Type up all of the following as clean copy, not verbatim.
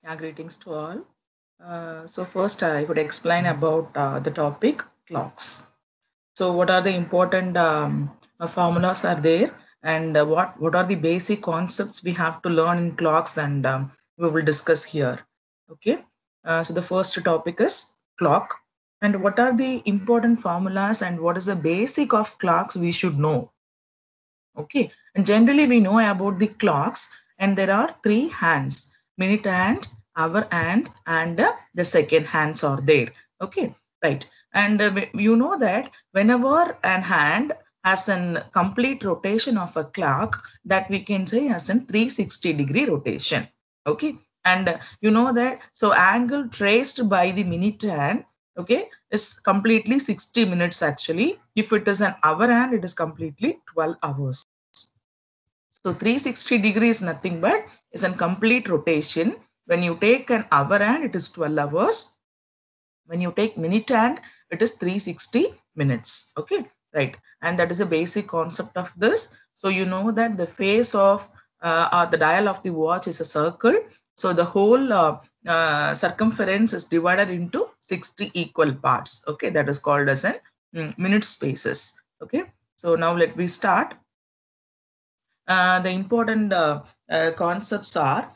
Yeah, greetings to all. So first I would explain about the topic clocks. So what are the important formulas are there, and what are the basic concepts we have to learn in clocks, and we will discuss here. Okay. So the first topic is clock, and what are the important formulas and what is the basic of clocks we should know. Okay, and generally we know about the clocks, and there are three hands: minute hand, hour hand, and the second hands are there. Okay, right. And you know that whenever an hand has a complete rotation of a clock, that we can say as a 360-degree rotation. Okay, and you know that so angle traced by the minute hand, okay, is completely 60 minutes actually. If it is an hour hand, it is completely 12 hours. So 360 degree is nothing but is a complete rotation. When you take an hour hand, it is 12 hours. When you take minute hand, it is 360 minutes. Okay, right. And that is the basic concept of this. So you know that the face of or the dial of the watch is a circle. So the whole circumference is divided into 60 equal parts. Okay, that is called as an minute spaces. Okay, so now let me start. The important concepts are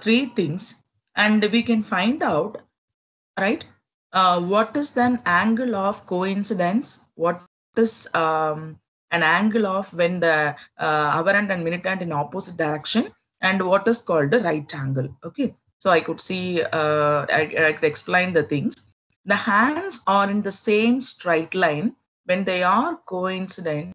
three things, and we can find out, right? What is the angle of coincidence? What is an angle of when the hour hand and minute hand in opposite direction, and what is called the right angle? Okay, so I could see, I could explain the things. The hands are in the same straight line when they are coincident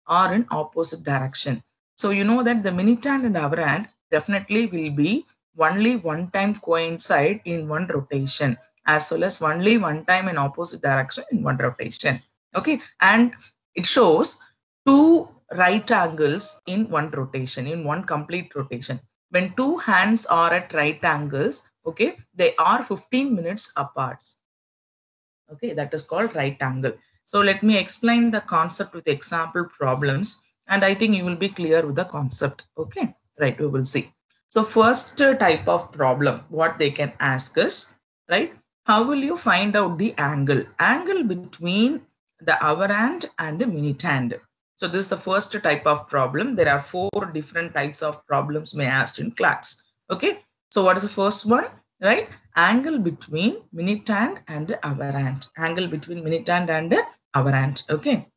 or in opposite direction. So you know that the minute hand and hour hand definitely will be only one time coincide in one rotation, as well as only one time in opposite direction in one rotation. Okay, and it shows two right angles in one rotation, in one complete rotation. When two hands are at right angles, okay, they are 15 minutes apart. Okay, that is called right angle. So let me explain the concept with example problems, and I think you will be clear with the concept. Okay, right, we will see. So first type of problem, what they can ask us, right? How will you find out the angle between the hour hand and the minute hand? So this is the first type of problem. There are four different types of problems may asked in class. Okay, so what is the first one? Right, angle between minute hand and hour hand. Angle between minute hand and hour hand. Okay,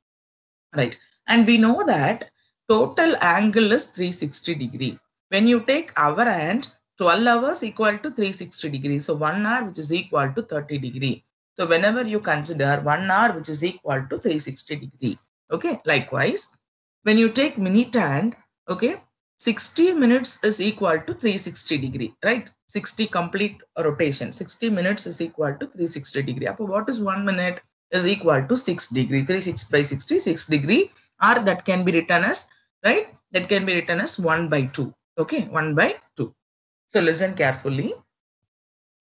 right. And we know that total angle is 360 degree. When you take hour hand, 12 hours equal to 360 degrees. So 1 hour which is equal to 30 degree. So whenever you consider 1 hour which is equal to 360 degree. Okay, likewise, when you take minute hand, okay, 60 minutes is equal to 360 degree, right? 60 complete rotation. 60 minutes is equal to 360 degree. Appo what is 1 minute is equal to 6 degree. 360 by 60, 6 degree, or that can be written as, right? That can be written as 1 by 2. Okay, 1 by 2. So listen carefully.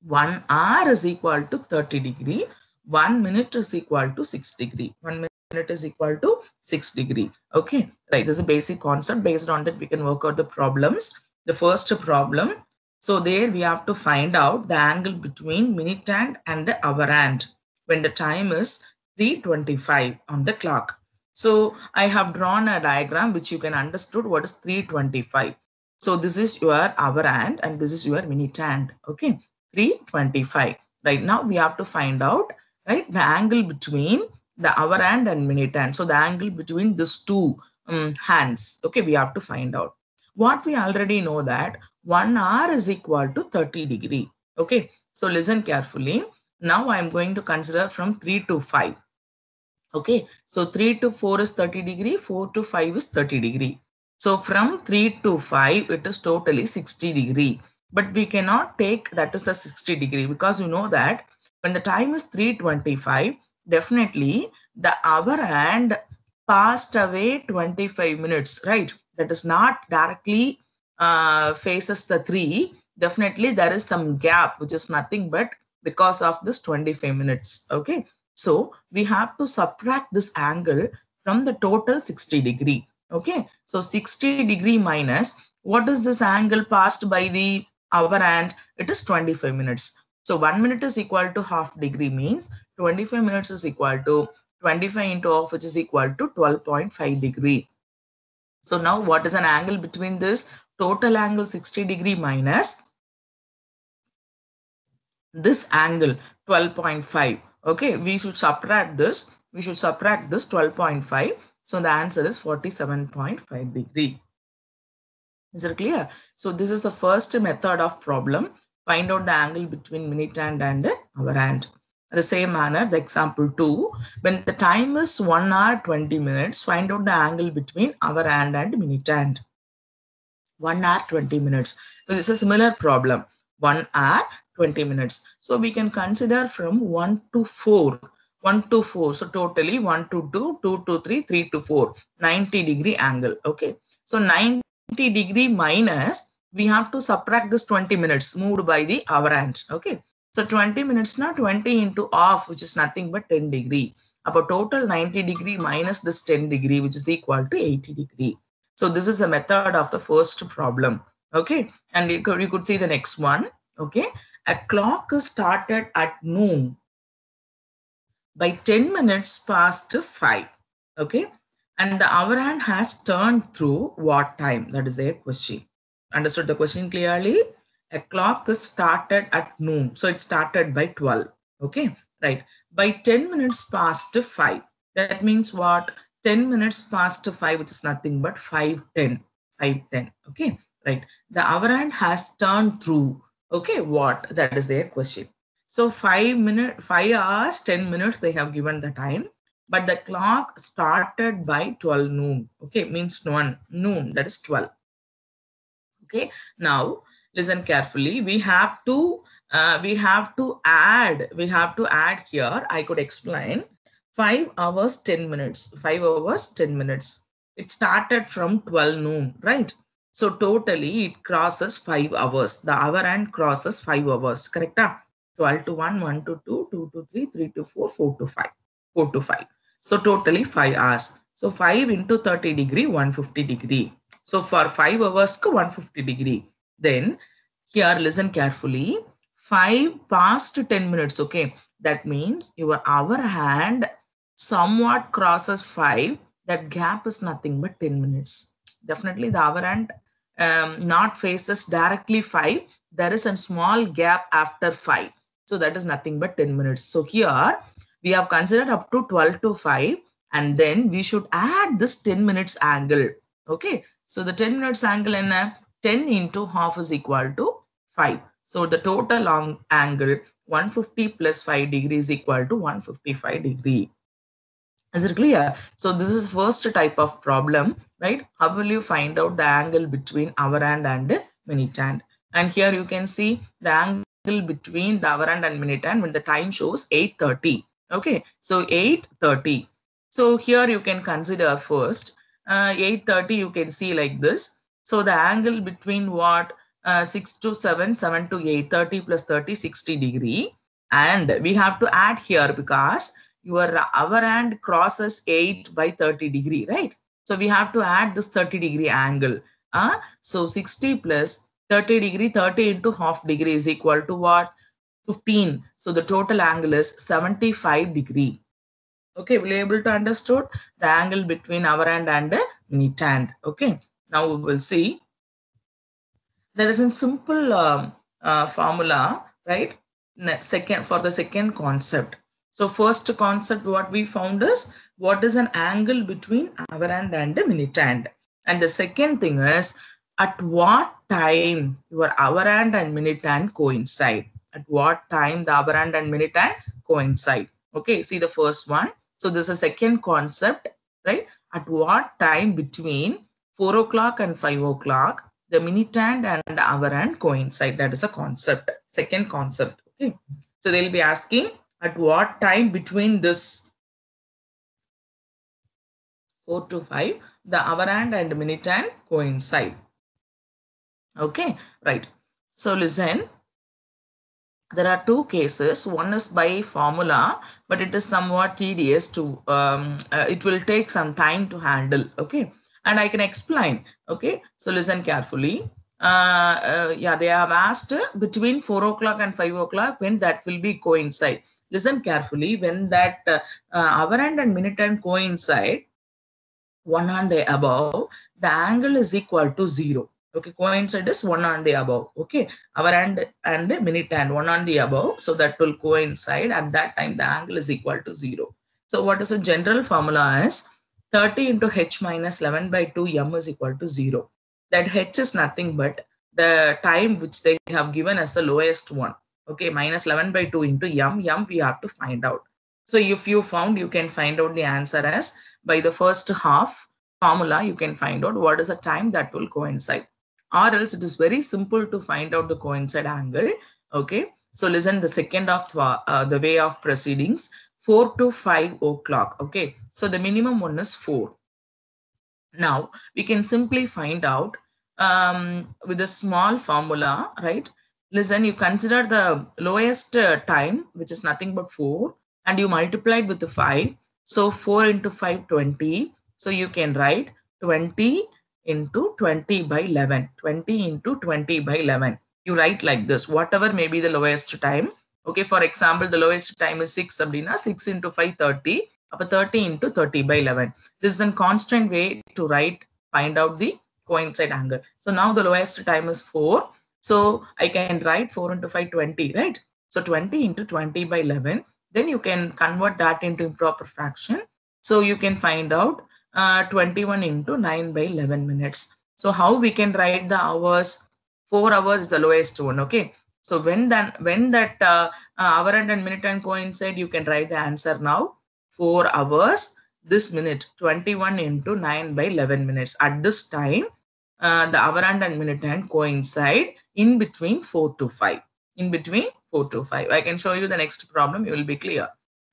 1 hour is equal to 30 degree. 1 minute is equal to 6 degree. 1 minute is equal to 6 degree. Okay, right. This is a basic concept. Based on that, we can work out the problems. The first problem. So there we have to find out the angle between minute hand and the hour hand when the time is 3:25 on the clock. So I have drawn a diagram which you can understood what is 3:25. So this is your hour hand and this is your minute hand. Okay, 3:25. Right, now we have to find out, right, the angle between the hour hand and minute hand. So the angle between these two hands. Okay, we have to find out. What we already know that 1 hour is equal to 30 degree. Okay, so listen carefully. Now I am going to consider from 3 to 5. Okay, so 3 to 4 is 30 degree, 4 to 5 is 30 degree. So from 3 to 5, it is totally 60 degree. But we cannot take that is the 60 degree because you know that when the time is 3:25, definitely the hour hand passed away 25 minutes, right? That is not directly faces the 3. Definitely there is some gap, which is nothing but because of this 25 minutes. Okay, so we have to subtract this angle from the total 60 degree. Okay, so 60 degree minus what is this angle passed by the hour and it is 25 minutes. So 1 minute is equal to half degree means 25 minutes is equal to 25 into half, which is equal to 12.5 degree. So now what is an angle between this? Total angle 60 degree minus this angle 12.5. Okay, we should subtract this. We should subtract this 12.5. So the answer is 47.5 degree. Is it clear? So this is the first method of problem. Find out the angle between minute hand and hour hand. In the same manner, the example 2, when the time is 1 hour 20 minutes, find out the angle between hour hand and minute hand. 1 hour 20 minutes. So this is a similar problem. 1 hour 20 minutes. So we can consider from 1 to 4. 1 to 4. So totally 1 to 2, 2 to 3, 3 to 4. 90 degree angle. Okay. So 90 degree minus, we have to subtract this 20 minutes moved by the hour hand. Okay. So 20 minutes now 20 into half, which is nothing but 10 degree. About total 90 degree minus this 10 degree, which is equal to 80 degree. So this is the method of the first problem. Okay. And you could see the next one. Okay. A clock is started at noon by 10 minutes past 5. Okay. And the hour hand has turned through what time? That is their question. Understood the question clearly? A clock is started at noon. So it started by 12. Okay. Right. By 10 minutes past 5. That means what? 10 minutes past 5, which is nothing but 5:10. 5:10. Okay. Right. The hour hand has turned through. Okay. What? That is their question. So 5 hours, 10 minutes, they have given the time. But the clock started by 12 noon. Okay. Means noon. That is 12. Okay. Now listen carefully. We have to add here. I could explain 5 hours 10 minutes. 5 hours 10 minutes. It started from 12 noon, right? So totally it crosses 5 hours. The hour hand crosses 5 hours. Correct? 12 to 1, 1 to 2, 2 to 3, 3 to 4, 4 to 5. 4 to 5. So totally 5 hours. So 5 into 30 degree, 150 degree. So for 5 hours, 150 degree. Then here, listen carefully. 5 past 10 minutes. Okay. That means your hour hand somewhat crosses 5. That gap is nothing but 10 minutes. Definitely the hour hand not faces directly 5. There is a small gap after 5. So that is nothing but 10 minutes. So here we have considered up to 12 to 5. And then we should add this 10 minutes angle. Okay. So the 10 minutes angle in 10 into half is equal to 5. So the total angle 150 plus 5 degrees is equal to 155 degree. Is it clear? So this is first type of problem, right? How will you find out the angle between hour hand and minute hand? And here you can see the angle between the hour hand and minute hand when the time shows 8:30. Okay, so 8:30. So here you can consider first 8:30. You can see like this. So the angle between what? 6 to 7, 7 to 8, 30 plus 30, 60 degree. And we have to add here because your hour hand crosses 8 by 30 degree, right? So we have to add this 30 degree angle. So 60 plus 30 degree, 30 into half degree is equal to what? 15. So the total angle is 75 degree. Okay, will you able to understood the angle between hour hand and minute hand? Okay, now we will see. There is a simple formula, right? For the second concept. So first concept what we found is what is an angle between hour hand and minute hand. And the second thing is at what time your hour hand and minute hand coincide. At what time the hour hand and minute hand coincide. Okay, see the first one. So this is the second concept, right? At what time between 4 o'clock and 5 o'clock the minute hand and hour hand coincide. That is a concept. Second concept. Okay. So they'll be asking at what time between this 4 to 5 the hour hand and minute hand coincide. Okay, right. So listen. There are two cases. One is by formula, but it is somewhat tedious to, it will take some time to handle. Okay. And I can explain. Okay. So listen carefully. yeah, they have asked between 4 o'clock and 5 o'clock when that will be coincide. Listen carefully. When that hour hand and minute hand coincide, one on the above, the angle is equal to 0. Okay, coincide is one on the above. Okay, hour hand and minute hand, one on the above. So that will coincide. At that time, the angle is equal to 0. So what is the general formula is 30 into h minus 11 by 2 m is equal to 0. That h is nothing but the time which they have given as the lowest one. Okay, minus 11 by 2 into m we have to find out. So if you found, you can find out the answer as by the first half formula, you can find out what is the time that will coincide. Or else it is very simple to find out the coincide angle. Okay, so listen, the second of the way of proceedings, 4 to 5 o'clock. Okay, so the minimum one is 4. Now we can simply find out with a small formula, right? Listen, you consider the lowest time, which is nothing but 4, and you multiplied with the 5. So 4 into 5, 20. So you can write 20 into 20 by 11. 20 into 20 by 11. You write like this, whatever may be the lowest time. Okay, for example, the lowest time is 6 abdina, 6 into 5, 30. Up 30 into 30 by 11. This is a constant way to write, find out the coincide angle. So now the lowest time is 4. So I can write 4 into 5, 20, right? So 20 into 20 by 11. Then you can convert that into improper fraction. So you can find out 21 into 9 by 11 minutes. So how we can write the hours? 4 hours is the lowest one. Okay. So when that hour and minute and coincide, you can write the answer now. 4 hours, this minute, 21 into 9 by 11 minutes. At this time, the hour and minute hand coincide in between 4 to 5. In between 4 to 5. I can show you the next problem. You will be clear.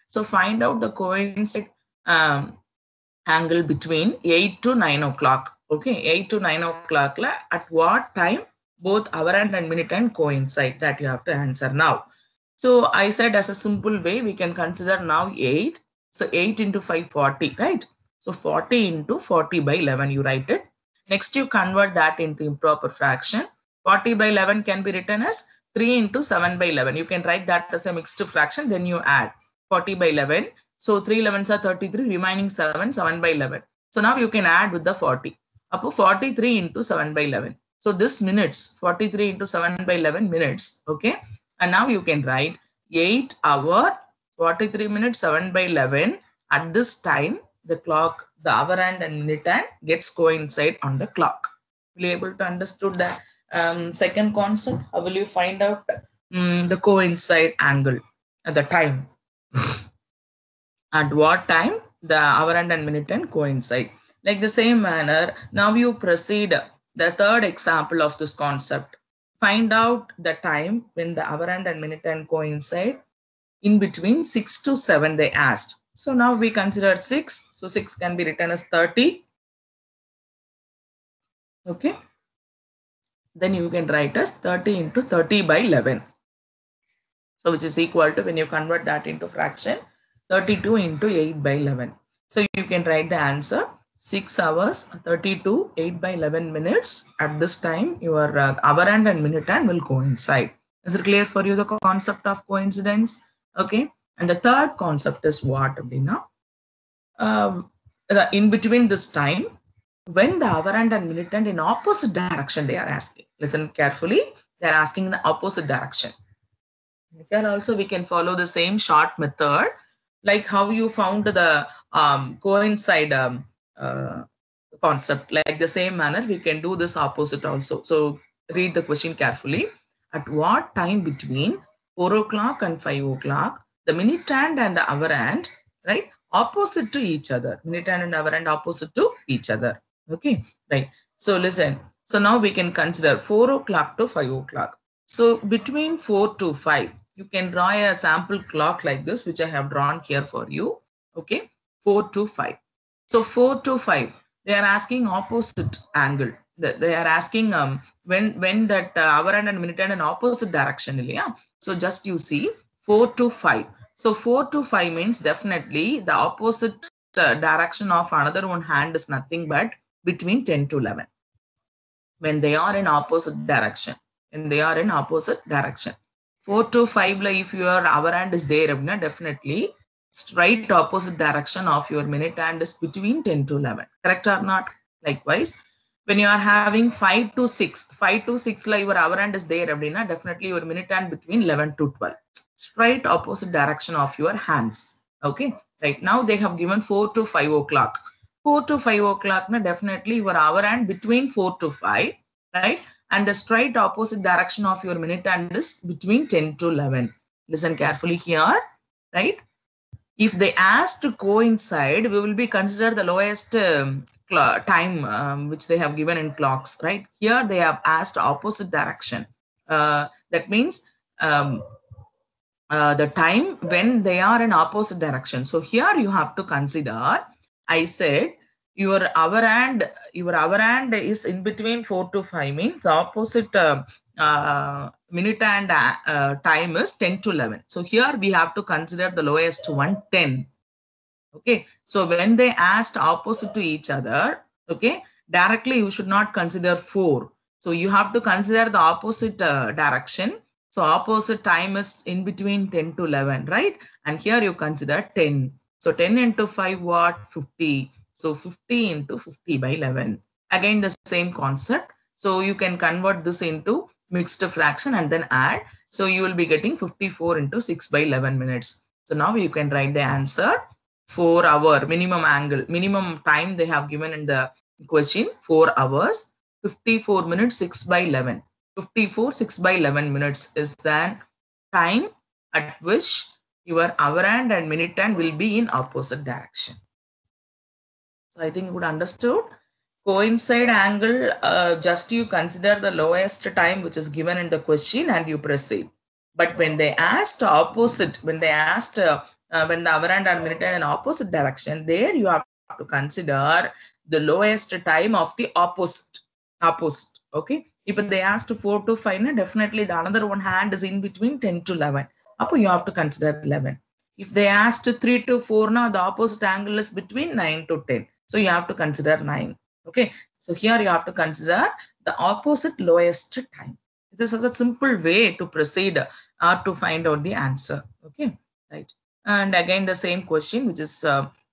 So find out the coincide angle between 8 to 9 o'clock. Okay, 8 to 9 o'clock. At what time both hour and minute hand coincide? That you have to answer now. So I said as a simple way, we can consider now 8. So 8 into 5, 40, right? So 40 into 40 by 11, you write it. Next, you convert that into improper fraction. 40 by 11 can be written as 3 into 7 by 11. You can write that as a mixed fraction. Then you add 40 by 11. So 3 11s are 33, remaining 7, 7 by 11. So now you can add with the 40. Up 43 into 7 by 11. So this minutes, 43 into 7 by 11 minutes. Okay. And now you can write 8 hour, 43 minutes, 7 by 11. At this time, the clock, the hour hand and minute hand gets coincide on the clock. Will you able to understood the second concept? How will you find out the coincide angle at the time? At what time the hour and minute hand coincide? Like the same manner, now you proceed the third example of this concept. Find out the time when the hour and minute hand coincide in between 6 to 7 they asked. So now we consider 6. So 6 can be written as 30. Okay. Then you can write as 30 into 30 by 11. So which is equal to, when you convert that into fraction, 32 into 8 by 11. So you can write the answer 6 hours, 32, 8 by 11 minutes. At this time, your hour hand and minute hand will coincide. Is it clear for you the concept of coincidence? Okay. And the third concept is what? In between this time, when the hour hand and minute hand in opposite direction they are asking. Listen carefully. They are asking in the opposite direction. Here also we can follow the same short method, like how you found the coincide concept. Like the same manner, we can do this opposite also. So read the question carefully. At what time between 4 o'clock and 5 o'clock, the minute hand and the hour hand, right, opposite to each other. Minute hand and hour hand opposite to each other. Okay, right. So listen. So now we can consider 4 o'clock to 5 o'clock. So between 4 to 5, you can draw a sample clock like this, which I have drawn here for you. Okay, 4 to 5. So 4 to 5, they are asking opposite angle. They are asking when that hour and minute and an opposite direction. Yeah? So just you see 4 to 5. So 4 to 5 means definitely the opposite direction of another one hand is nothing but between 10 to 11. when they are in opposite direction. When they are in opposite direction. 4 to 5, if your hour hand is there, definitely straight opposite direction of your minute hand is between 10 to 11. Correct or not? Likewise, when you are having 5 to 6, 5 to 6, your hour hand is there, definitely your minute hand between 11 to 12. Straight opposite direction of your hands. Okay, right now they have given 4 to 5 o'clock. 4 to 5 o'clock, definitely your hour hand between 4 to 5, right? And the straight opposite direction of your minute hand is between 10 to 11. Listen carefully here, right? If they ask to coincide, we will be consider the lowest time which they have given in clocks, right? Here they have asked opposite direction. That means the time when they are in opposite direction. So here you have to consider, I said, your hour hand is in between 4 to 5, means opposite minute and time is 10 to 11. So here we have to consider the lowest one, 10. Okay, so when they asked opposite to each other, okay, directly you should not consider 4. So you have to consider the opposite direction. So opposite time is in between 10 to 11, right? And here you consider 10. So 10 into 5, what? 50. So 50 into 50 by 11. Again, the same concept. So you can convert this into mixed fraction and then add. So you will be getting 54 into 6 by 11 minutes. So now you can write the answer. 4 hour minimum angle, minimum time they have given in the question, 4 hours, 54 minutes, 6 by 11. 54, 6 by 11 minutes is the time at which your hour hand and minute hand will be in opposite direction. So I think you would understood. Coincide angle, just you consider the lowest time which is given in the question and you proceed. But when they asked opposite, when they asked when the hour hand and minute hand in opposite direction, there you have to consider the lowest time of the opposite. Okay, if they asked 4 to 5, definitely the another one hand is in between 10 to 11. Up you have to consider 11. If they asked 3 to 4, now the opposite angle is between 9 to 10. So you have to consider 9. Okay, so here you have to consider the opposite lowest time. This is a simple way to proceed to find out the answer. Okay, right. And again, the same question, which is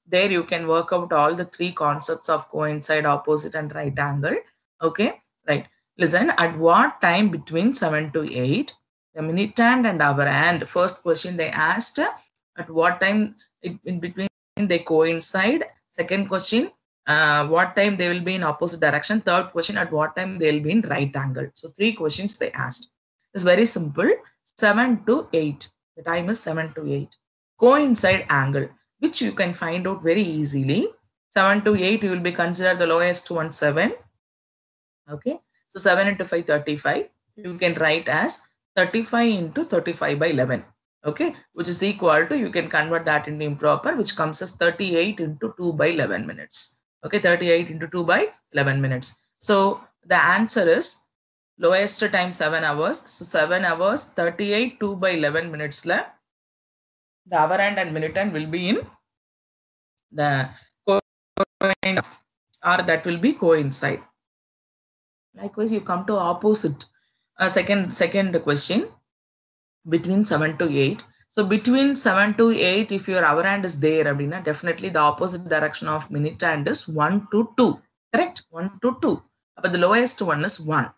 there you can work out all the 3 concepts of coincide, opposite, and right angle. Okay, right. Listen, at what time between 7 to 8, the minute hand and hour hand? First question they asked, at what time in between they coincide? Second question, what time they will be in opposite direction? Third question, at what time they will be in right angle? So 3 questions they asked. It's very simple. 7 to 8. The time is 7 to 8. Coincide angle, which you can find out very easily. 7 to 8, you will be considered the lowest one, 7. Okay, so 7 into 5, 35. You can write as 35 into 35 by 11. Okay, which is equal to, you can convert that into improper, which comes as 38 into 2 by 11 minutes. Okay, 38 into 2 by 11 minutes. So the answer is lowest time 7 hours. So 7 hours, 38, 2 by 11 minutes left. The hour hand and minute hand will be in the coincide, or that will be coincide. Likewise, you come to opposite. Second question, between 7 to 8. So between 7 to 8, if your hour hand is there, definitely the opposite direction of minute hand is 1 to 2. Correct? 1 to 2. But the lowest one is 1.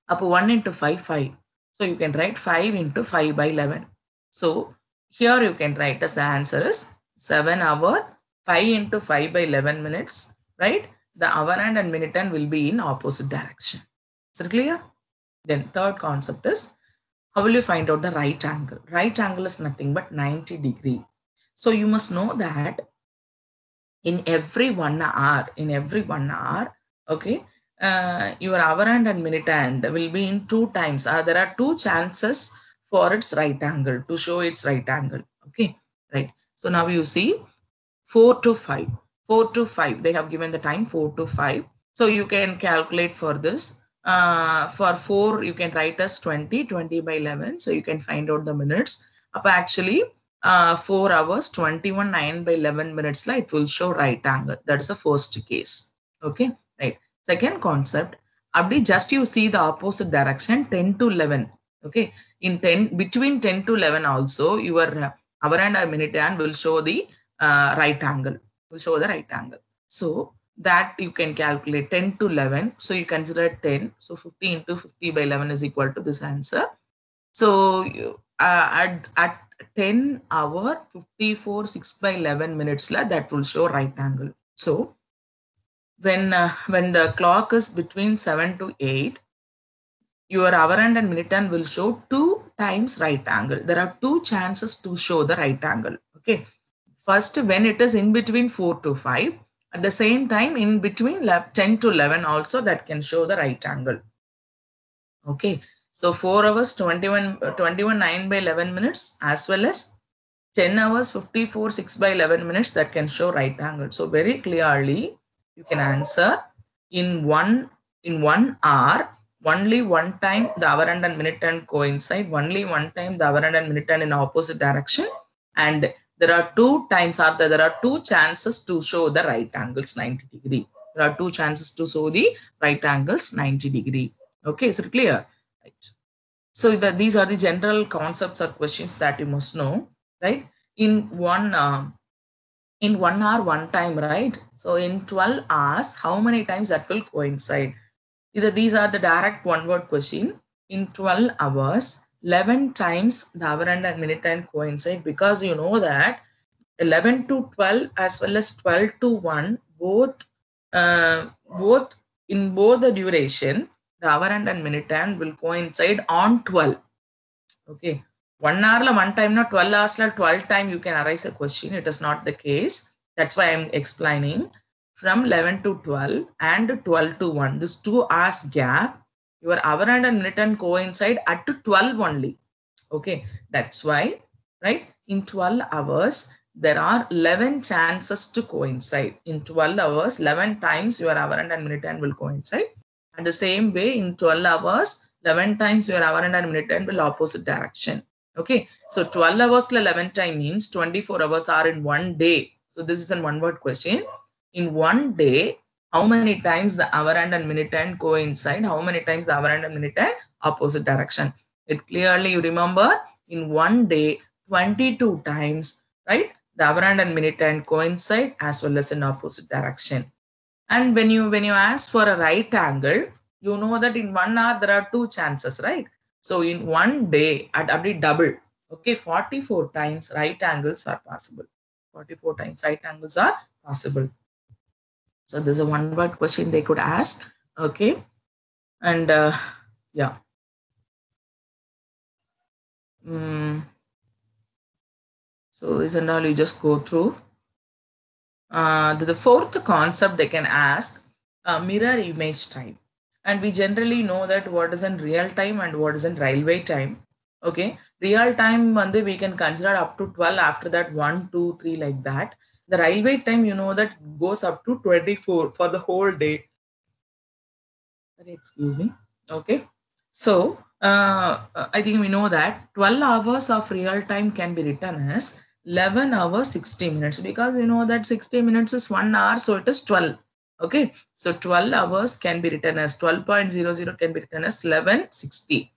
Up 1 into 5, 5. So you can write 5 into 5 by 11. So here you can write as the answer is 7 hour, 5 into 5 by 11 minutes, right? The hour hand and minute hand will be in opposite direction. Is it clear? Then third concept is, how will you find out the right angle? Right angle is nothing but 90 degree. So you must know that in every 1 hour, okay, your hour hand and minute hand will be in 2 times. There are 2 chances for its right angle, to show its right angle. Okay, right. So now you see 4 to 5. 4 to 5. They have given the time 4 to 5. So you can calculate for this. For 4, you can write as 20 by 11. So you can find out the minutes. Actually, 4 hours, 21, 9 by 11 minutes, it will show right angle. That is the first case. Okay, right. Second concept, Abdi, just you see the opposite direction, 10 to 11. Okay, in 10, between 10 to 11 also, your hour and a minute hand will show the right angle, will show the right angle. So that you can calculate 10 to 11. So you consider 10. So 50 into 50 by 11 is equal to this answer. So at 10 hour 54 6 by 11 minutes that will show right angle. So when the clock is between 7 to 8, your hour and minute hand will show 2 times right angle. There are 2 chances to show the right angle. Okay. First, when it is in between 4 to 5, at the same time in between 10 to 11 also that can show the right angle. Okay. So 4 hours 21 9 by 11 minutes as well as 10 hours 54 6 by 11 minutes that can show right angle. So very clearly you can answer in one hour only one time the hour and minute hand coincide, only one time the hour and minute hand in opposite direction, and there are 2 times or there are 2 chances to show the right angles 90 degree. There are 2 chances to show the right angles 90 degree. Okay, is it clear? Right. So these are the general concepts or questions that you must know, right? In 1 hour, 1 time, right? So in 12 hours, how many times that will coincide? These are the direct one-word question. In 12 hours, 11 times the hour and minute time coincide, because you know that 11 to 12 as well as 12 to 1, both in both the duration, the hour and minute hand will coincide on 12. Okay, 1 hour la 1 time, not 12 hours la 12 time you can arise a question. It is not the case. That's why I'm explaining. From 11 to 12 and 12 to 1, this 2 hours gap, your hour and minute hand coincide at 12 only. Okay, that's why, right? In 12 hours, there are 11 chances to coincide. In 12 hours, 11 times your hour and minute hand will coincide. And the same way, in 12 hours, 11 times your hour and minute hand will opposite direction. Okay, so 12 hours 11 time means 24 hours are in one day. So this is a one-word question. In one day, how many times the hour and minute hand coincide? How many times the hour and minute hand opposite direction? It clearly, you remember, in one day 22 times, right? The hour and minute hand coincide as well as in opposite direction. And when you ask for a right angle, you know that in 1 hour there are 2 chances, right? So in one day at double, okay, 44 times right angles are possible. 44 times right angles are possible. So there's a one-word question they could ask. Okay, and yeah. So this and all you just go through. The fourth concept they can ask, mirror image time. And we generally know that what is in real time and what is in railway time. Okay, real time we can consider up to 12, after that 1, 2, 3 like that. The railway time, you know, that goes up to 24 for the whole day. Excuse me. Okay, so I think we know that 12 hours of real time can be written as 11 hours 60 minutes, because we know that 60 minutes is 1 hour, so it is 12. Okay, so 12 hours can be written as 12.00 can be written as 11:60.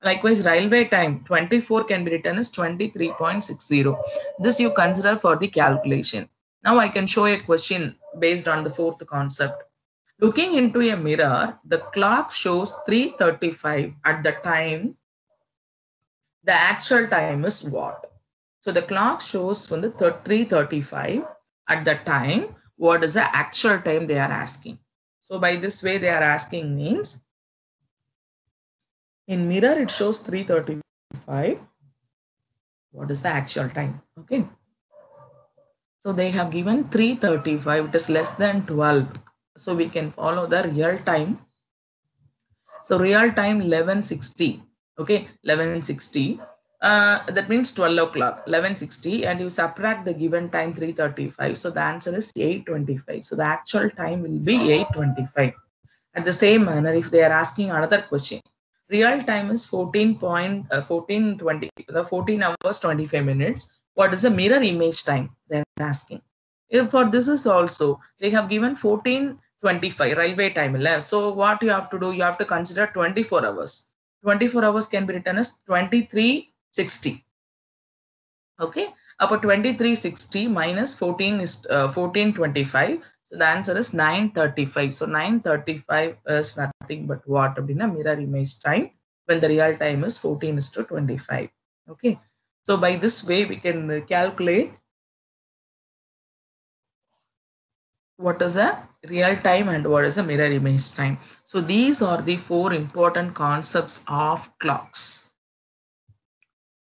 Likewise, railway time 24 can be written as 23.60. This you consider for the calculation. Now I can show a question based on the fourth concept. Looking into a mirror, the clock shows 3:35 at the time. The actual time is what? So the clock shows from the 3:35 at the time. What is the actual time they are asking? So by this way they are asking means, in mirror it shows 3:35. What is the actual time? Okay. So they have given 3:35. It is less than 12. So we can follow the real time. So real time 11:60. Okay, 11:60. That means 12 o'clock, 11:60, and you subtract the given time 3:35. So the answer is 8:25. So the actual time will be 8:25. At the same manner, if they are asking another question, real time is 14 hours 25 minutes. What is the mirror image time? They are asking. If for this is also, they have given 14 25 railway time. So what you have to do, you have to consider 24 hours. 24 hours can be written as 2360. Okay, about 2360 minus 14 is 1425. So the answer is 935. So 935 is nothing but what? Mirror image time, when the real time is 14:25. Okay, so by this way we can calculate what is a real time and what is a mirror image time. So these are the four important concepts of clocks,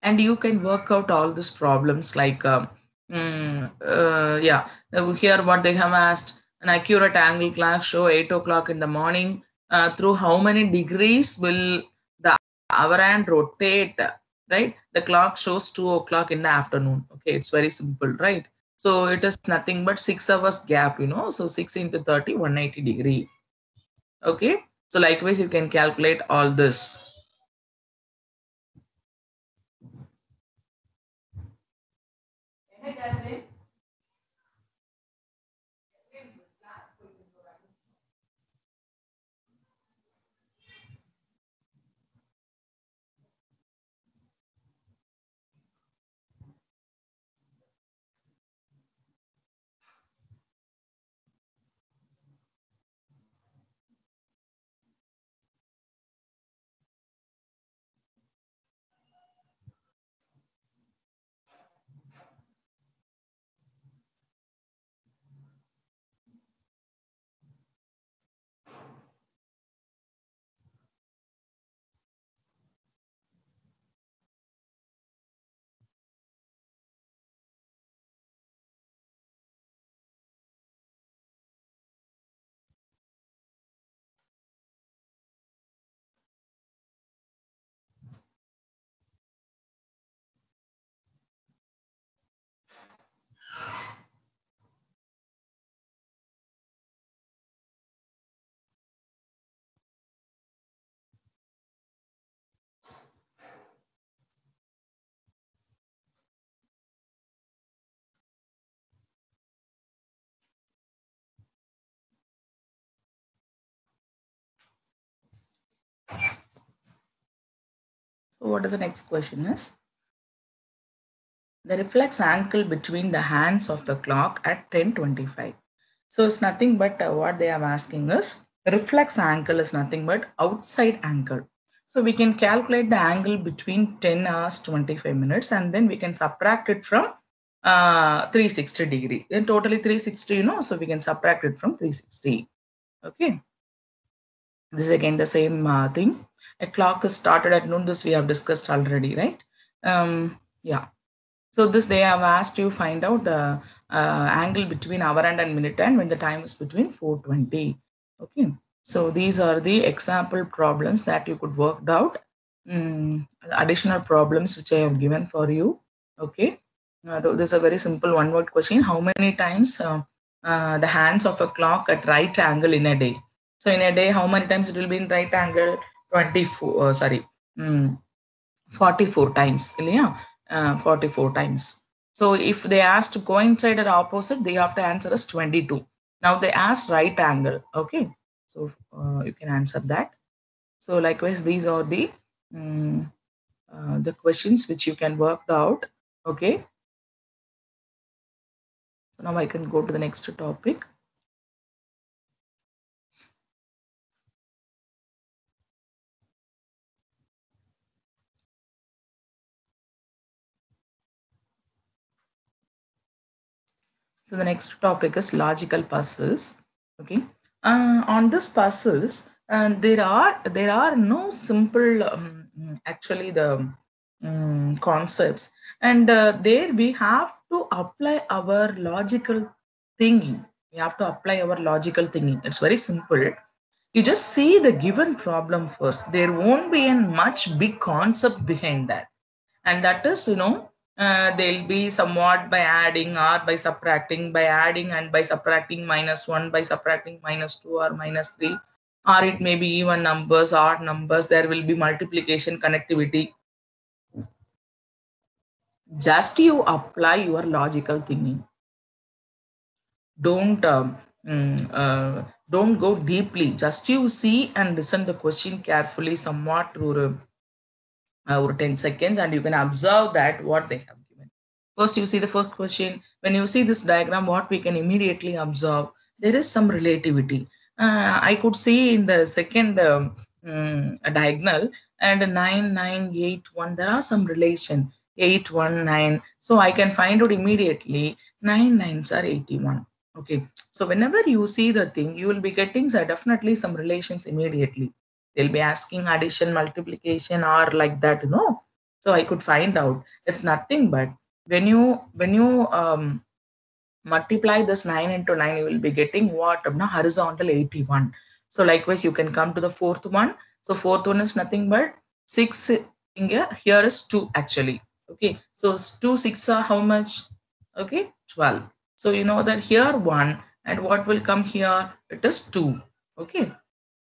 and you can work out all these problems like yeah, here what they have asked: an accurate angle clock show 8 o'clock in the morning. Through how many degrees will the hour hand rotate? Right, the clock shows 2 o'clock in the afternoon. Okay, it's very simple, right? So it is nothing but 6 hours gap, so 6 into 30, 180 degree. Okay, so likewise you can calculate all this. So what is the next question is? The reflex angle between the hands of the clock at 10:25. So it's nothing but what they are asking is, reflex angle is nothing but outside angle. So we can calculate the angle between 10 hours 25 minutes, and then we can subtract it from 360 degree. Then totally 360, so we can subtract it from 360. Okay. This is again the same thing. A clock is started at noon. This we have discussed already, right? Yeah. So this they have asked you find out the angle between hour hand and minute hand when the time is between 4:20. Okay. So these are the example problems that you could work out. Additional problems which I have given for you. Okay. This is a very simple one-word question. How many times the hands of a clock at right angle in a day? So in a day, how many times it will be in right angle? 24. Sorry. 44 times. Yeah. 44 times. So if they asked to coincide or opposite, they have to answer as 22. Now they asked right angle. Okay. So you can answer that. So likewise, these are the questions which you can work out. Okay. So now I can go to the next topic. So the next topic is logical puzzles. Okay. On this puzzles, there are no simple actually the concepts, and there we have to apply our logical thinking. We have to apply our logical thinking. It's very simple. You just see the given problem first. There won't be a much big concept behind that, and that is they'll be somewhat by adding or by subtracting, by adding and by subtracting -1, by subtracting -2 or -3, or it may be even numbers, odd numbers. There will be multiplication, connectivity. Just you apply your logical thinking. Don't don't go deeply. Just you see and listen the question carefully, somewhat through 10 seconds, and you can observe that what they have given. First, you see the first question. When you see this diagram, what we can immediately observe, there is some relativity. I could see in the second diagonal and 9, 9, 8, 1, there are some relation 8, 1, 9. So I can find out immediately 9 nines are 81. Okay. So whenever you see the thing, you will be getting definitely some relations immediately. They'll be asking addition, multiplication, or like that, So I could find out it's nothing but when you multiply this 9 into 9, you will be getting what? Horizontal 81. So likewise, you can come to the fourth one. So fourth one is nothing but 6. Here is 2 actually. Okay. So 2, 6 are how much? Okay. 12. So you know that here 1, and what will come here? It is 2. Okay.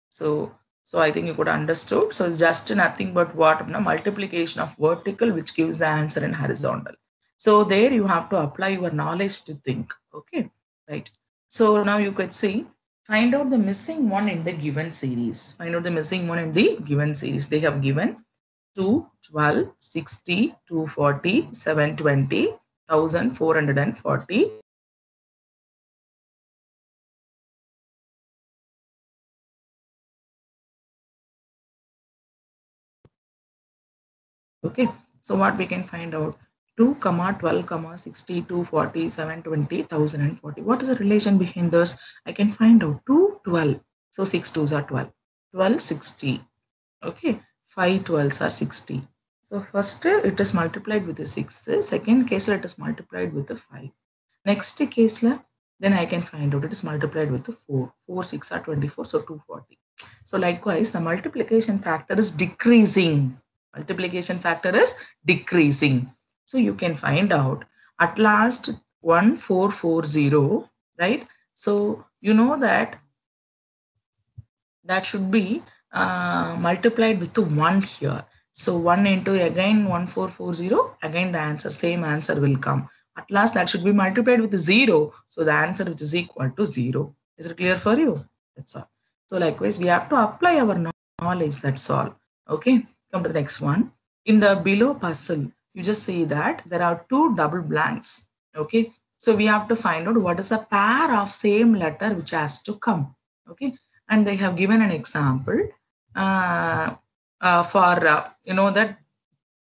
So I think you could understood. So it's just nothing but what? Multiplication of vertical, which gives the answer in horizontal. So there you have to apply your knowledge to think. Okay, right. So now you could see, find out the missing one in the given series. Find out the missing one in the given series. They have given 2, 12, 60, 240, 720, 1440. Okay, so what we can find out? 2, 12, 60, 240, 720, 1040. What is the relation behind this? I can find out 2, 12. So 6 2s are 12. 12, 60. Okay, 5 12s are 60. So first it is multiplied with the 6. Second case it is multiplied with the 5. Next case then I can find out it is multiplied with the 4. 4 6 are 24. So 240. So likewise, the multiplication factor is decreasing. Multiplication factor is decreasing. So you can find out at last 1440, right? So you know that should be multiplied with the 1 here. So 1 into again 1440, again the answer, same answer will come. At last that should be multiplied with 0. So the answer which is equal to 0. Is it clear for you? That's all. So likewise, we have to apply our knowledge, that's all. Okay, come to the next one. In the below puzzle, you just see that there are 2 double blanks. Okay, so we have to find out what is a pair of same letter which has to come. Okay, and they have given an example for that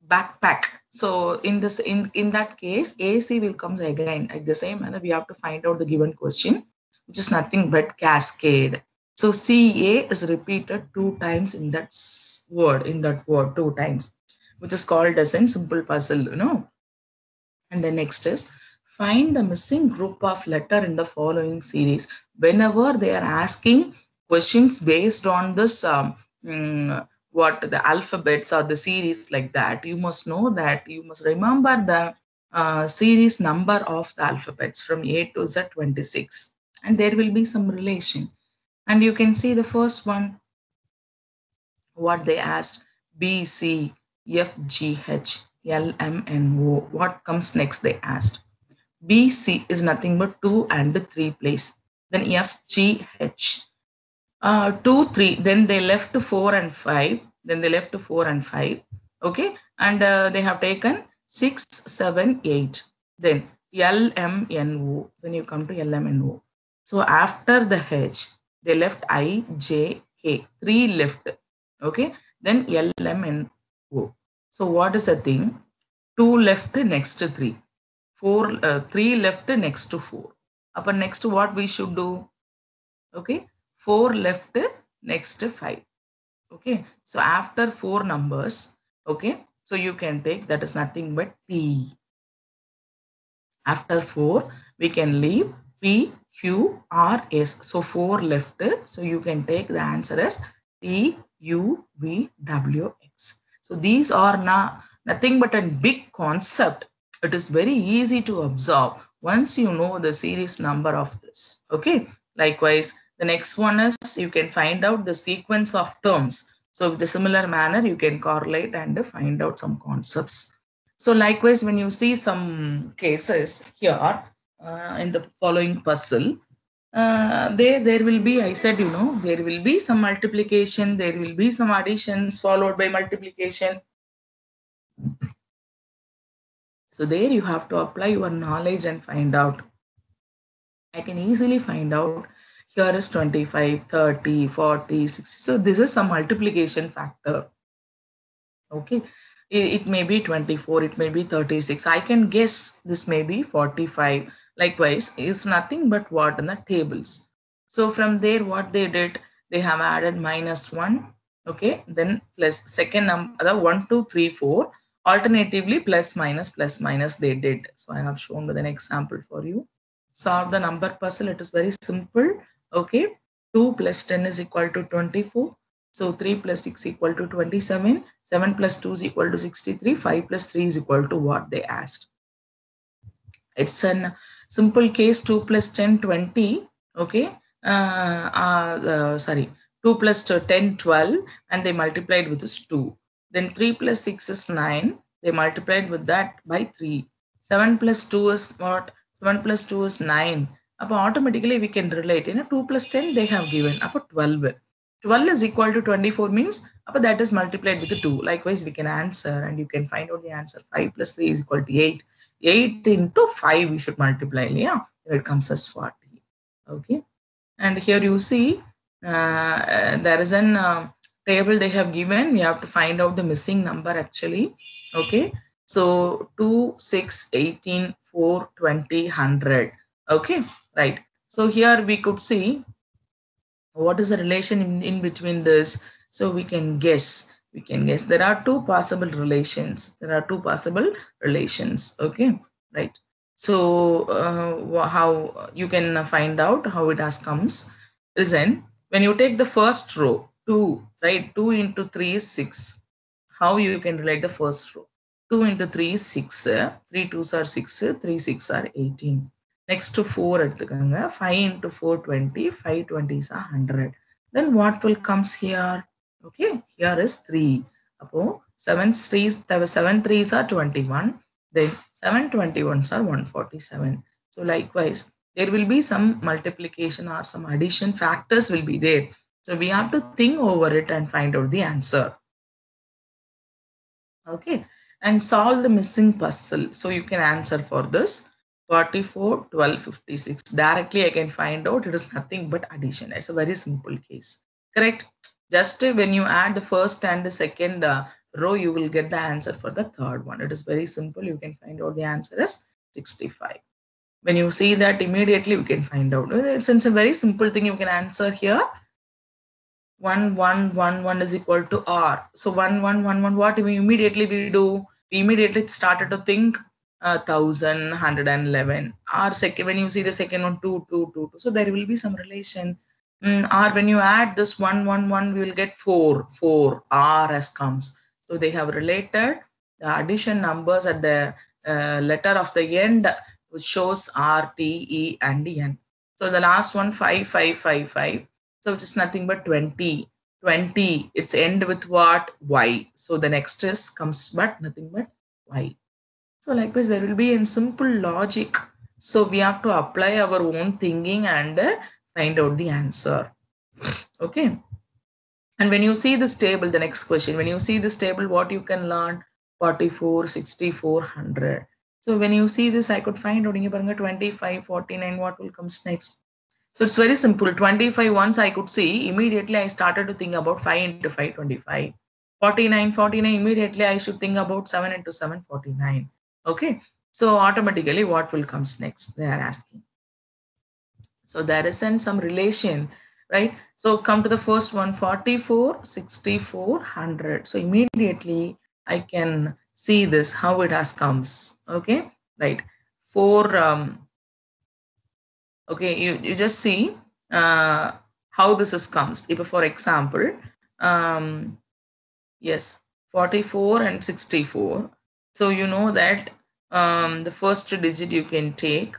backpack. So in this in that case, AC will come again at the same manner. We have to find out the given question, which is nothing but cascade. So CA is repeated 2 times in that word 2 times, which is called as in simple puzzle, And the next is find the missing group of letter in the following series. Whenever they are asking questions based on this what the alphabets or the series like that, you must know that you must remember the series number of the alphabets from A to Z 26, and there will be some relation. And you can see the first one, what they asked: B, C, F, G, H, L, M, N, O. What comes next? They asked. B, C is nothing but 2 and 3 place. Then F, G, H. 2, 3. Then they left 4 and 5. Then they left 4 and 5. Okay. And they have taken 6, 7, 8. Then L, M, N, O. Then you come to L, M, N, O. So after the H, they left I, J, K. 3 left. Okay. Then L, M, N, O. So what is the thing? 2 left next to 3. 3 left next to 4. Upper next to what we should do? Okay. 4 left next to 5. Okay. So after 4 numbers, okay. So you can take, that is nothing but P. After 4, we can leave P, Q, R, S. So 4 left. So you can take the answer as T, U, V, W, X. So these are nothing but a big concept. It is very easy to observe once you know the series number of this. Okay. Likewise, the next one is you can find out the sequence of terms. So with a similar manner, you can correlate and find out some concepts. So likewise, when you see some cases here in the following puzzle, there will be, I said, there will be some multiplication, there will be some additions followed by multiplication. So there you have to apply your knowledge and find out. I can easily find out here is 25, 30, 40, 60. So this is some multiplication factor. Okay. It may be 24, it may be 36. I can guess this may be 45. Likewise, it's nothing but what in the tables. So from there, what they did, they have added -1. Okay. Then plus second number, 1, 2, 3, 4. Alternatively, plus minus they did. So I have shown with an example for you. Solve the number puzzle. It is very simple. Okay. 2 plus 10 is equal to 24. So 3 plus 6 equal to 27. 7 plus 2 is equal to 63. 5 plus 3 is equal to what they asked. It's a simple case. 2 plus 10, 20. Okay. Sorry. 2 plus 10, 12. And they multiplied with this 2. Then 3 plus 6 is 9. They multiplied with that by 3. 7 plus 2 is what? 7 plus 2 is 9. Automatically we can relate. 2 plus 10 they have given. 12. 12 is equal to 24 means that is multiplied with 2. Likewise, we can answer and you can find out the answer. 5 plus 3 is equal to 8. 8 into 5 we should multiply. Yeah, it comes as 40. Okay. And here you see there is an table they have given. We have to find out the missing number actually. Okay. So 2, 6, 18, 4, 20, 100. Okay. Right. So here we could see what is the relation in between this. So we can guess. There are two possible relations. Okay. Right. So how you can find out how it has comes. Listen, when you take the first row, 2, right? 2 into 3 is 6. How you can relate the first row? 2 into 3 is 6. 3 2s are 6. 3 6 are 18. Next to 4 எடுத்துக்கங்க. 5 into 4 20. 5 20s are 100. Then what will comes here? Okay, here is 3. Appo 7 3s are 21. Then 7 21s are 147. So likewise, there will be some multiplication or some addition factors will be there. So we have to think over it and find out the answer. Okay, and solve the missing puzzle. So you can answer for this. 44, 12, 56. Directly I can find out it is nothing but addition. It's a very simple case. Correct? Just when you add the first and the second row, you will get the answer for the third one. It is very simple. You can find out the answer is 65. When you see that, immediately we can find out. Since a very simple thing, you can answer here. 1 1 1 1 is equal to R. So 1 1 1 1. What we immediately do? We immediately started to think 1000, 111. Or second, when you see the second one, 2 2 2 2. So there will be some relation. Or when you add this 1 1 1, we will get 4 4. R as comes. So they have related the addition numbers at the letter of the end, which shows R, T, E, and N. So the last one 5 5 5 5. So which is nothing but 20. 20. It's end with what? Y. So the next is comes but nothing but Y. So likewise, there will be in simple logic. So we have to apply our own thinking and find out the answer. Okay. And when you see this table, the next question, when you see this table, what you can learn? 44, 64, 100. So when you see this, I could find out 25, 49, what will comes next? So it's very simple. 25 once I could see, immediately I started to think about 5 into 5, 25. 49, 49, immediately I should think about 7 into 7, 49. Okay. So automatically what will comes next? They are asking. So there isn't some relation, right? So come to the first one, 44, 64, 100. So immediately I can see this, how it has comes. Okay. Right. Okay, you just see how this is comes. If, for example, yes, 44 and 64. So you know that the first digit you can take.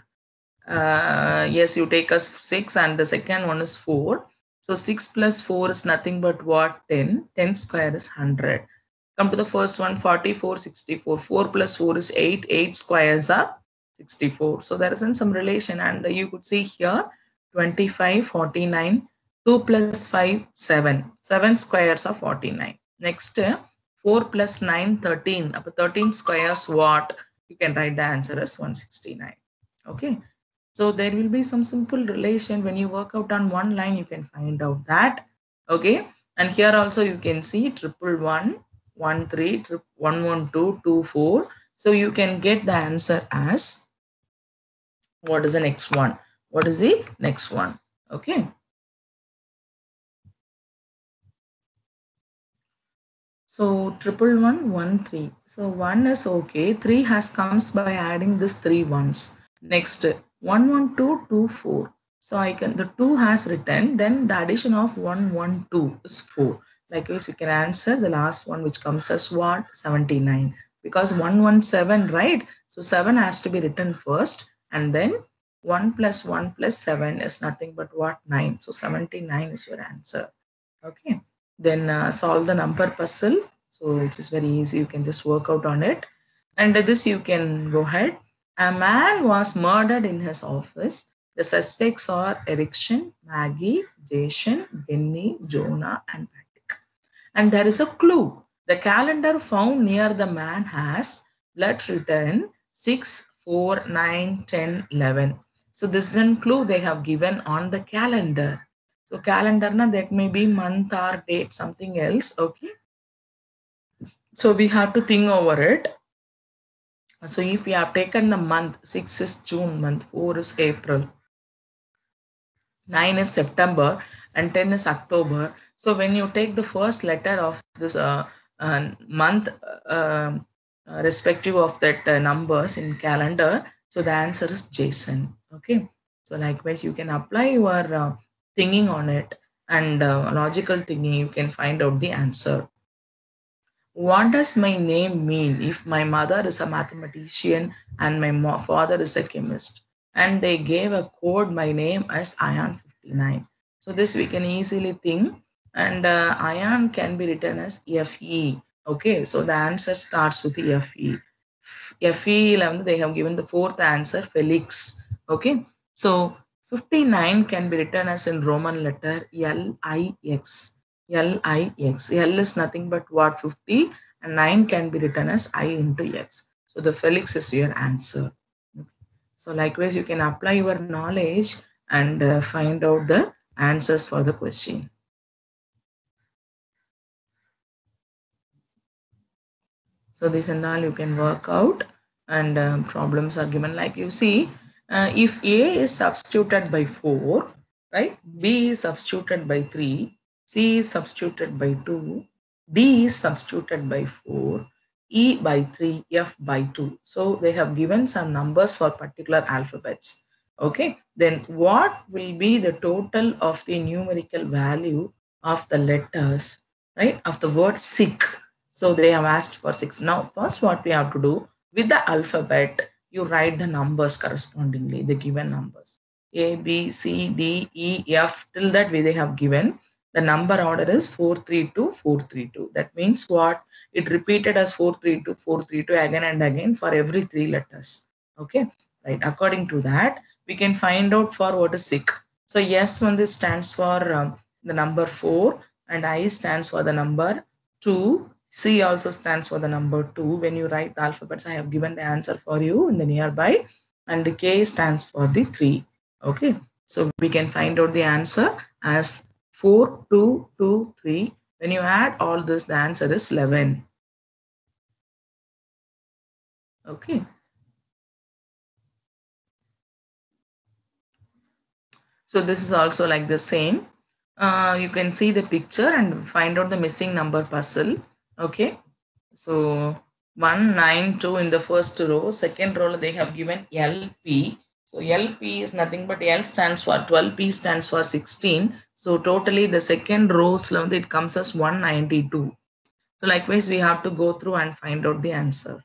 Yes, you take as 6 and the second one is 4. So 6 plus 4 is nothing but what? 10. 10 square is 100. Come to the first one, 44, 64. 4 plus 4 is 8. 8 squares are 64. So there isn't some relation, and you could see here 25, 49, 2 plus 5, 7. 7 squares are 49. Next, 4 plus 9, 13. 13 squares what? You can write the answer as 169. Okay. So there will be some simple relation. When you work out on one line, you can find out that. Okay. And here also you can see 111, 13, 112, 24. So you can get the answer as, what is the next one? What is the next one? Okay. So 11113. So 1 is okay. 3 has comes by adding this 3 ones. Next 11224. So I can, the 2 has written, then the addition of 112 is 4. Likewise, you can answer the last one, which comes as what? 79. Because 117, right? So 7 has to be written first, and then 1 plus 1 plus 7 is nothing but what? 9. So 79 is your answer. Okay. Then solve the number puzzle. So it is very easy. You can just work out on it. And this you can go ahead. A man was murdered in his office. The suspects are Erickson, Maggie, Jason, Benny, Jonah, and Patrick. And there is a clue. The calendar found near the man has blood written 6, 4, 9, 10, 11. So this is a clue they have given on the calendar. So calendar, na, that may be month or date, something else. Okay. So we have to think over it. So if we have taken the month, 6 is June month, 4 is April, 9 is September, and 10 is October. So when you take the first letter of this month, respective of that numbers in calendar, so the answer is Jason. Okay. So likewise, you can apply your thinking on it, and logical thinking, you can find out the answer. What does my name mean if my mother is a mathematician and my father is a chemist? And they gave a code my name as Ion 59. So this we can easily think, and Ion can be written as Fe. Okay, so the answer starts with the Fe. Fe11, they have given the fourth answer, Felix. Okay, so 59 can be written as in Roman letter Lix. Lix. L is nothing but what? 50, and 9 can be written as I into X. So the Felix is your answer. So likewise, you can apply your knowledge and find out the answers for the question. So this and all you can work out, and problems are given like you see. If A is substituted by 4, right? B is substituted by 3, C is substituted by 2, D is substituted by 4, E by 3, F by 2. So they have given some numbers for particular alphabets. Okay, then what will be the total of the numerical value of the letters, right, of the word sick? So they have asked for 6. Now, first what we have to do, with the alphabet, you write the numbers correspondingly, the given numbers. A, B, C, D, E, F, till that way they have given. The number order is 432, 432. That means what? It repeated as 432, 432 again and again for every 3 letters. Okay, right. According to that, we can find out for what is sick. So yes, one this stands for the number 4, and I stands for the number 2. C also stands for the number 2. When you write the alphabets, I have given the answer for you in the nearby, and the K stands for the 3. Okay, so we can find out the answer as 4, 2, 2, 3. When you add all this, the answer is 11. Okay. So this is also like the same. You can see the picture and find out the missing number puzzle. Okay. So 192 in the first row. Second row they have given LP. So LP is nothing but L stands for 12, P stands for 16. So totally the second row it comes as 192. So likewise we have to go through and find out the answer.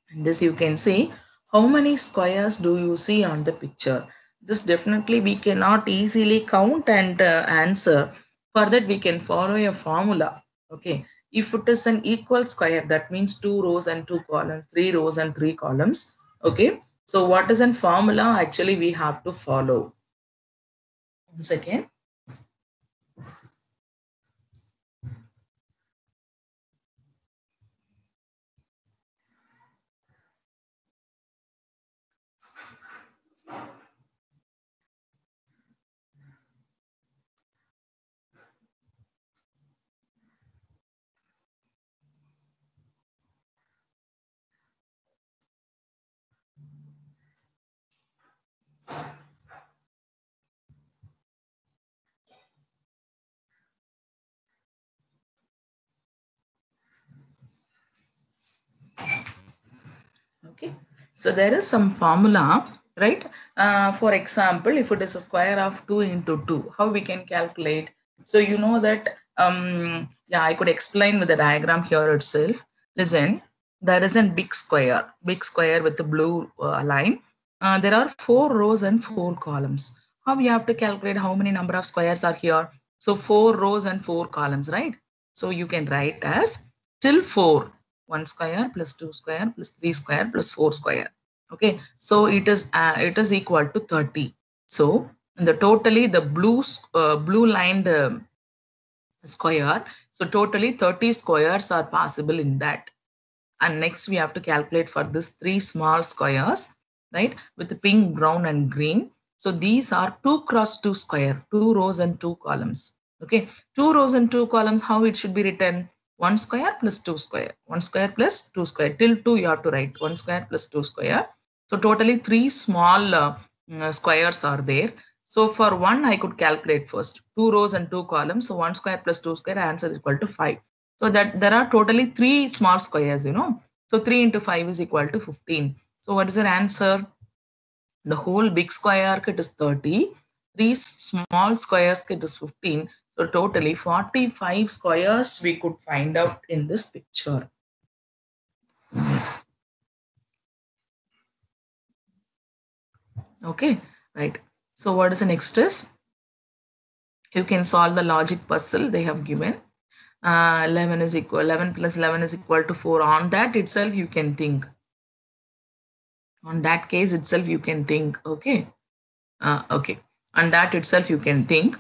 And this you can see, how many squares do you see on the picture? This definitely we cannot easily count and answer. For that we can follow a formula. Okay, if it is an equal square, that means 2 rows and 2 columns, 3 rows and 3 columns. Okay, So what is a formula? Actually, we have to follow. 1 second. Okay, so there is some formula, right? For example, if it is a square of 2 into 2, how we can calculate? So you know that, yeah, I could explain with the diagram here itself. Listen, there is a big square with the blue line. There are 4 rows and 4 columns. How we have to calculate how many number of squares are here? So 4 rows and 4 columns, right? So you can write as till 4. 1 square plus 2 square plus 3 square plus 4 square. Okay, so it is equal to 30. So the totally the blue lined square. So totally 30 squares are possible in that. And next we have to calculate for this 3 small squares, right, with the pink, brown and green. So these are 2 cross 2 square, 2 rows and 2 columns. Okay, 2 rows and 2 columns, how it should be written? 1 square plus 2 square, 1 square plus 2 square, till 2 you have to write 1 square plus 2 square. So totally 3 small squares are there. So for 1 I could calculate first 2 rows and 2 columns. So 1 square plus 2 square, answer is equal to 5. So that there are totally 3 small squares, you know. So 3 into 5 is equal to 15. So what is your answer? The whole big square it is 30. 3 small squares it is 15. So totally 45 squares we could find out in this picture. Okay, right. So what is the next is? You can solve the logic puzzle they have given. 11 plus 11 is equal to 4. On that itself you can think. On that case itself you can think. Okay. Okay, on that itself you can think.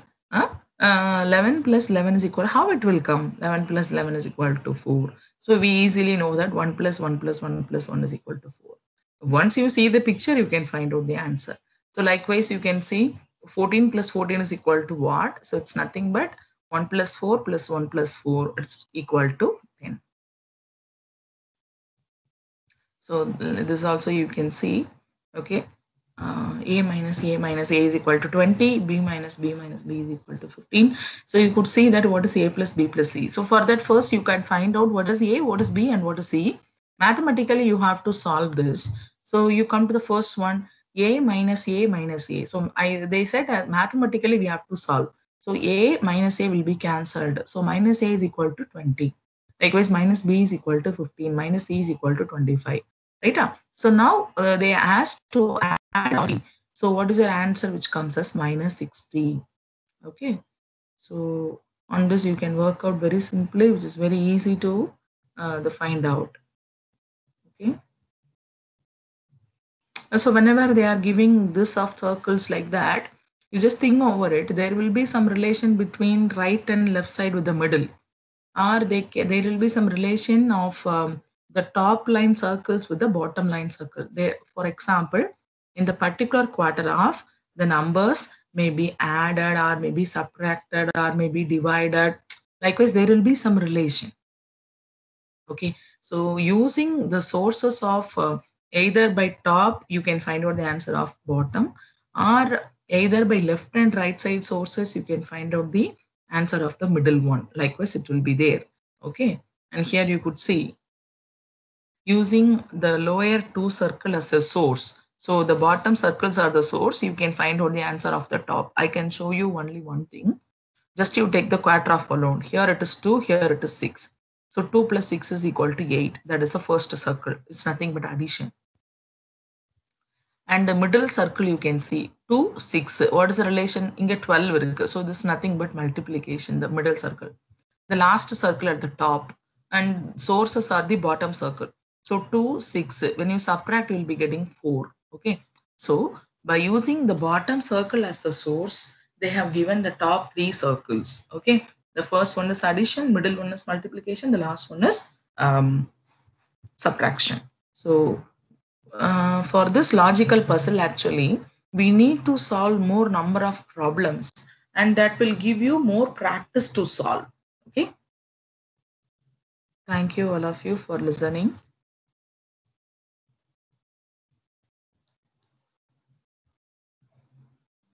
11 plus 11 is equal, how it will come? 11 plus 11 is equal to 4. So we easily know that 1 plus 1 plus 1 plus 1 is equal to 4. Once you see the picture, you can find out the answer. So likewise, you can see 14 plus 14 is equal to what? So it's nothing but 1 plus 4 plus 1 plus 4, it's equal to 10. So this also you can see, okay. A minus A is equal to 20, B minus B is equal to 15. So you could see that what is A plus B plus C. So for that, first you can find out what is A, what is B and what is C. Mathematically, you have to solve this. So you come to the first one, A minus A minus A. So they said mathematically we have to solve. So A minus A will be cancelled. So minus A is equal to 20. Likewise, minus B is equal to 15, minus C is equal to 25. Right? So now they asked to add. So what is your answer which comes as minus 60? Okay. So on this you can work out very simply, which is very easy to find out. Okay. So whenever they are giving this of circles like that, you just think over it. There will be some relation between right and left side with the middle, or there will be some relation of the top line circles with the bottom line circle. There, for example, in the particular quarter of, the numbers may be added or may be subtracted or may be divided. Likewise, there will be some relation. Okay, so using the sources of either by top, you can find out the answer of bottom, or either by left and right side sources, you can find out the answer of the middle one. Likewise, it will be there. Okay, and here you could see using the lower two circle as a source. So the bottom circles are the source. You can find out the answer of the top. I can show you only one thing. Just you take the quarter of alone. Here it is 2, here it is 6. So 2 plus 6 is equal to 8. That is the first circle. It's nothing but addition. And the middle circle you can see 2, 6. What is the relation? Inge 12. So this is nothing but multiplication, the middle circle. The last circle at the top, and sources are the bottom circle. So 2, 6. When you subtract, you will be getting 4. Okay, so by using the bottom circle as the source, they have given the top three circles. Okay, the first one is addition, middle one is multiplication, the last one is subtraction. So for this logical puzzle, actually, we need to solve more number of problems, and that will give you more practice to solve. Okay. Thank you all of you for listening.